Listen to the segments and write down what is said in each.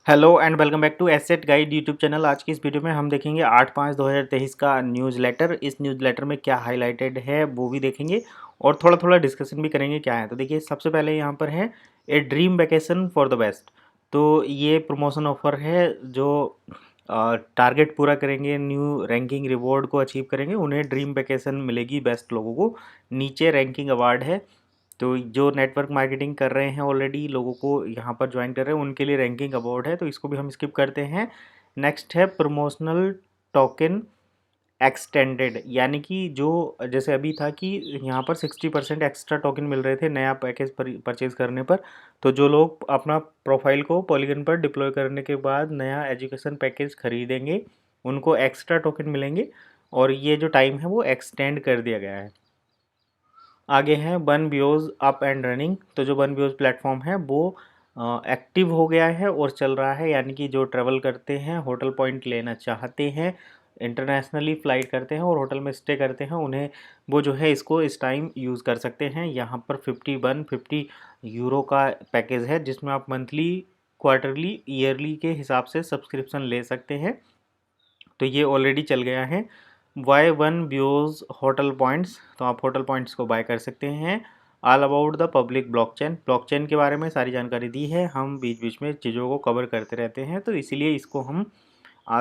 Hello and welcome back to asset guide YouTube channel. आज की इस वीडियो में हम देखेंगे 8/5/2023 का न्यूज़ लेटर। इस न्यूज़ लेटर में क्या हाईलाइटेड है वो भी देखेंगे और थोड़ा थोड़ा डिस्कशन भी करेंगे क्या है। तो देखिए, सबसे पहले यहाँ पर है a dream vacation for the best. तो ये प्रमोशन ऑफर है जो टारगेट पूरा करेंगे, न्यू रैंकिंग रिवॉर्ड को अचीव करेंगे, उन्हें ड्रीम वैकेशन मिलेगी बेस्ट लोगों को। नीचे रैंकिंग अवार्ड है। तो जो नेटवर्क मार्केटिंग कर रहे हैं ऑलरेडी, लोगों को यहाँ पर ज्वाइन कर रहे हैं, उनके लिए रैंकिंग अवार्ड है, तो इसको भी हम स्किप करते हैं। नेक्स्ट है प्रमोशनल टोकन एक्सटेंडेड, यानी कि जो जैसे अभी था कि यहाँ पर 60% एक्स्ट्रा टोकन मिल रहे थे नया पैकेज परचेज करने पर। तो जो लोग अपना प्रोफाइल को पॉलीगन पर डिप्लॉय करने के बाद नया एजुकेशन पैकेज खरीदेंगे, उनको एक्स्ट्रा टोकन मिलेंगे और ये जो टाइम है वो एक्सटेंड कर दिया गया है। आगे है वन बियोज अप एंड रनिंग। तो जो वन बियोज प्लेटफॉर्म है वो एक्टिव हो गया है और चल रहा है, यानी कि जो ट्रैवल करते हैं, होटल पॉइंट लेना चाहते हैं, इंटरनेशनली फ़्लाइट करते हैं और होटल में स्टे करते हैं, उन्हें वो जो है इसको इस टाइम यूज़ कर सकते हैं। यहाँ पर 50 यूरो का पैकेज है जिसमें आप मंथली, क्वार्टरली, ईयरली के हिसाब से सब्सक्रिप्शन ले सकते हैं। तो ये ऑलरेडी चल गया है। Y one views hotel points, तो आप होटल पॉइंट्स को बाय कर सकते हैं। All about the public blockchain, blockchain के बारे में सारी जानकारी दी है। हम बीच बीच में चीज़ों को कवर करते रहते हैं, तो इसीलिए इसको हम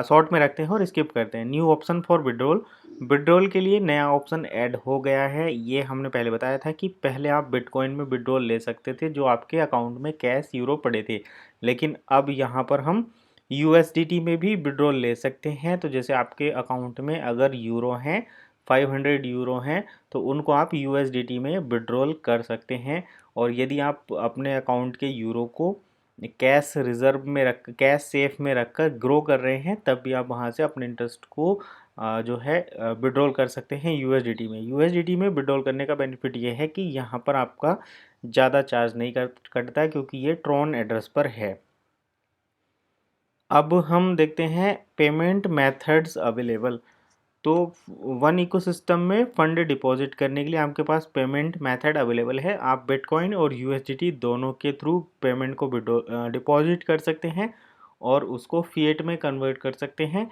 शॉर्ट में रखते हैं और स्किप करते हैं। New option for withdrawal, withdrawal के लिए नया ऑप्शन ऐड हो गया है। ये हमने पहले बताया था कि पहले आप बिटकॉइन में विड्रॉल ले सकते थे जो आपके अकाउंट में कैश यूरो पड़े थे, लेकिन अब यहाँ पर हम यूएसडीटी में भी विड्रॉल ले सकते हैं। तो जैसे आपके अकाउंट में अगर यूरो हैं, 500 यूरो हैं, तो उनको आप यूएसडीटी में विड्रॉल कर सकते हैं। और यदि आप अपने अकाउंट के यूरो को कैश रिजर्व में रख, कैश सेफ में रखकर ग्रो कर रहे हैं, तब भी आप वहां से अपने इंटरेस्ट को जो है विड्रॉल कर सकते हैं यूएसडीटी में। यूएसडीटी में विड्रॉल करने का बेनिफिट ये है कि यहाँ पर आपका ज़्यादा चार्ज नहीं कटता है क्योंकि ये ट्रॉन एड्रेस पर है। अब हम देखते हैं पेमेंट मेथड्स अवेलेबल। तो वन इकोसिस्टम में फंड डिपॉजिट करने के लिए आपके पास पेमेंट मेथड अवेलेबल है। आप बिटकॉइन और यूएसडीटी दोनों के थ्रू पेमेंट को डिपॉजिट कर सकते हैं और उसको फिएट में कन्वर्ट कर सकते हैं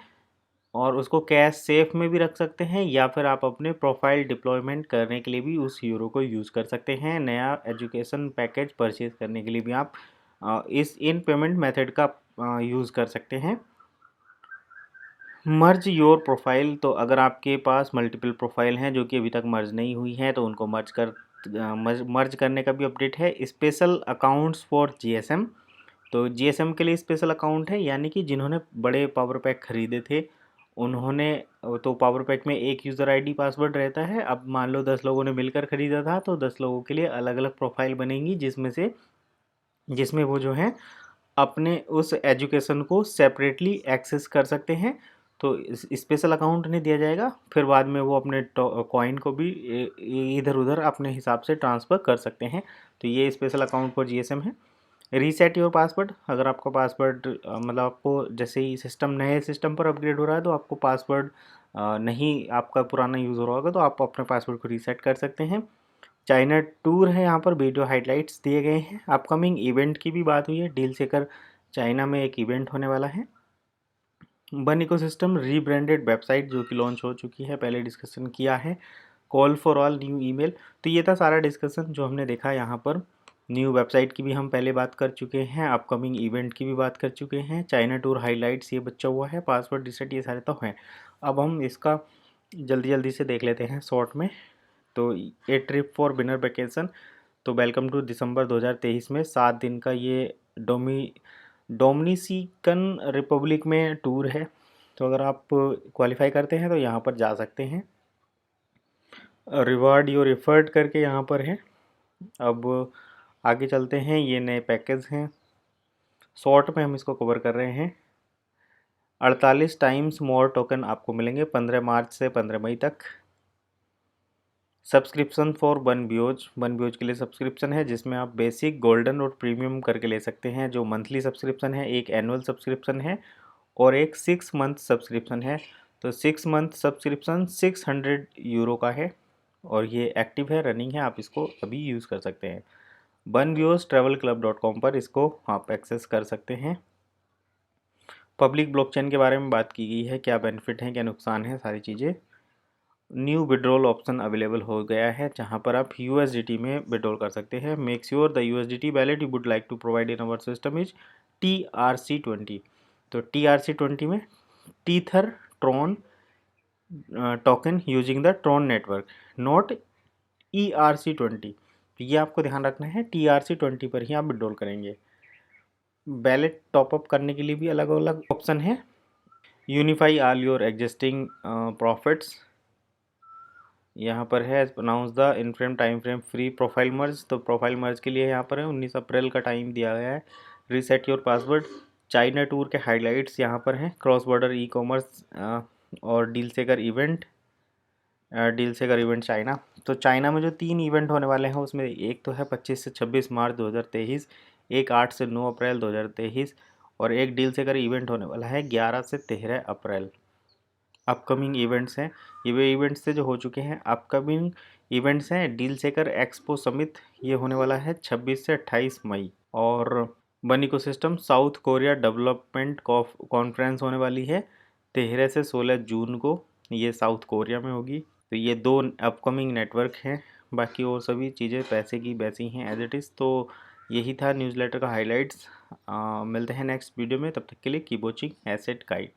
और उसको कैश सेफ में भी रख सकते हैं, या फिर आप अपने प्रोफाइल डिप्लॉयमेंट करने के लिए भी उस यूरो को यूज़ कर सकते हैं। नया एजुकेशन पैकेज परचेज करने के लिए भी आप इस इन पेमेंट मेथड का यूज़ कर सकते हैं। मर्ज योर प्रोफाइल, तो अगर आपके पास मल्टीपल प्रोफाइल हैं जो कि अभी तक मर्ज नहीं हुई हैं, तो उनको मर्ज करने का भी अपडेट है। स्पेशल अकाउंट्स फॉर जीएसएम, तो जीएसएम के लिए स्पेशल अकाउंट है, यानी कि जिन्होंने बड़े पावर पैक खरीदे थे उन्होंने, तो पावर पैक में एक यूज़र आईडी पासवर्ड रहता है। अब मान लो 10 लोगों ने मिलकर ख़रीदा था, तो 10 लोगों के लिए अलग अलग प्रोफाइल बनेंगी जिसमें वो जो है अपने उस एजुकेशन को सेपरेटली एक्सेस कर सकते हैं। तो स्पेशल अकाउंट नहीं दिया जाएगा, फिर बाद में वो अपने कॉइन को भी इधर उधर अपने हिसाब से ट्रांसफ़र कर सकते हैं। तो ये स्पेशल अकाउंट फॉर जीएसएम है। रीसेट योर पासवर्ड, अगर आपका पासवर्ड मतलब आपको जैसे ही नए सिस्टम पर अपग्रेड हो रहा है तो आपको पासवर्ड नहीं, आपका पुराना यूज़ हो रहा होगा, तो आप अपने पासवर्ड को रीसेट कर सकते हैं। चाइना टूर है, यहाँ पर वीडियो हाइलाइट्स दिए गए हैं। अपकमिंग इवेंट की भी बात हुई है, डील सेकर चाइना में एक इवेंट होने वाला है। वन इकोसिस्टम रीब्रांडेड वेबसाइट जो कि लॉन्च हो चुकी है, पहले डिस्कशन किया है। Call for all new email, तो ये था सारा डिस्कशन जो हमने देखा यहाँ पर। न्यू वेबसाइट की भी हम पहले बात कर चुके हैं, अपकमिंग इवेंट की भी बात कर चुके हैं, चाइना टूर हाइलाइट्स ये बचा हुआ है, पासवर्ड रीसेट ये सारे तो हैं। अब हम इसका जल्दी जल्दी से देख लेते हैं शॉर्ट में। तो ए ट्रिप फॉर विनर वैकेशन, तो वेलकम टू दिसंबर 2023 में 7 दिन का ये डोमिनिकन रिपब्लिक में टूर है। तो अगर आप क्वालिफाई करते हैं तो यहाँ पर जा सकते हैं। रिवार्ड योर एफर्ट करके यहाँ पर है। अब आगे चलते हैं, ये नए पैकेज हैं, शॉर्ट में हम इसको कवर कर रहे हैं। 48 टाइम्स मोर टोकन आपको मिलेंगे 15 मार्च से 15 मई तक। सब्सक्रिप्शन फॉर वन ब्योज के लिए सब्सक्रिप्शन है जिसमें आप बेसिक, गोल्डन और प्रीमियम करके ले सकते हैं। जो मंथली सब्सक्रिप्शन है, एक एनुअल सब्सक्रिप्शन है और एक 6 मंथ सब्सक्रिप्शन है। तो 6 मंथ सब्सक्रिप्शन 600 यूरो का है और ये एक्टिव है, रनिंग है, आप इसको अभी यूज़ कर सकते हैं। वन ब्योज travelclub.com पर इसको आप एक्सेस कर सकते हैं। पब्लिक ब्लॉकचेन के बारे में बात की गई है, क्या बेनिफिट है क्या नुकसान है, सारी चीज़ें। न्यू विड्रॉल ऑप्शन अवेलेबल हो गया है जहां पर आप यूएसडीटी में विड्रॉल कर सकते हैं। Make sure the USDT wallet you would like to provide in our system is TRC20। तो TRC20 में Tether Tron token using the Tron network, not ERC20। तो ये आपको ध्यान रखना है, TRC20 पर ही आप विड्रॉल करेंगे। बैलेट टॉपअप करने के लिए भी अलग अलग ऑप्शन है। Unify all your existing profits, यहाँ पर है announce the in frame time frame free profile merge. तो प्रोफाइल मर्ज के लिए यहाँ पर है 19 अप्रैल का टाइम दिया गया है। Reset your password. China tour के हाइलाइट्स यहाँ पर हैं। क्रॉस बॉर्डर ई कॉमर्स और डील सेकर इवेंट, चाइना। तो चाइना में जो 3 इवेंट होने वाले हैं उसमें एक तो है 25 से 26 मार्च 2023, एक 8 से 9 अप्रैल 2023 और एक डील सेकर इवेंट होने वाला है 11 से 13 अप्रैल। अपकमिंग इवेंट्स हैं, ये इवेंट्स से जो हो चुके हैं। अपकमिंग इवेंट्स हैं डील सेकर एक्सपो समिट, ये होने वाला है 26 से 28 मई। और one ecosystem south Korea development conference होने वाली है 13 से 16 जून को, ये साउथ कोरिया में होगी। तो ये 2 अपकमिंग नेटवर्क हैं, बाकी और सभी चीज़ें पैसे की वैसी हैं एज इट इज़। तो यही था न्यूज़लेटर का हाइलाइट्स। मिलते हैं नेक्स्ट वीडियो में, तब तक के लिए कीप वॉचिंग एसेट गाइड।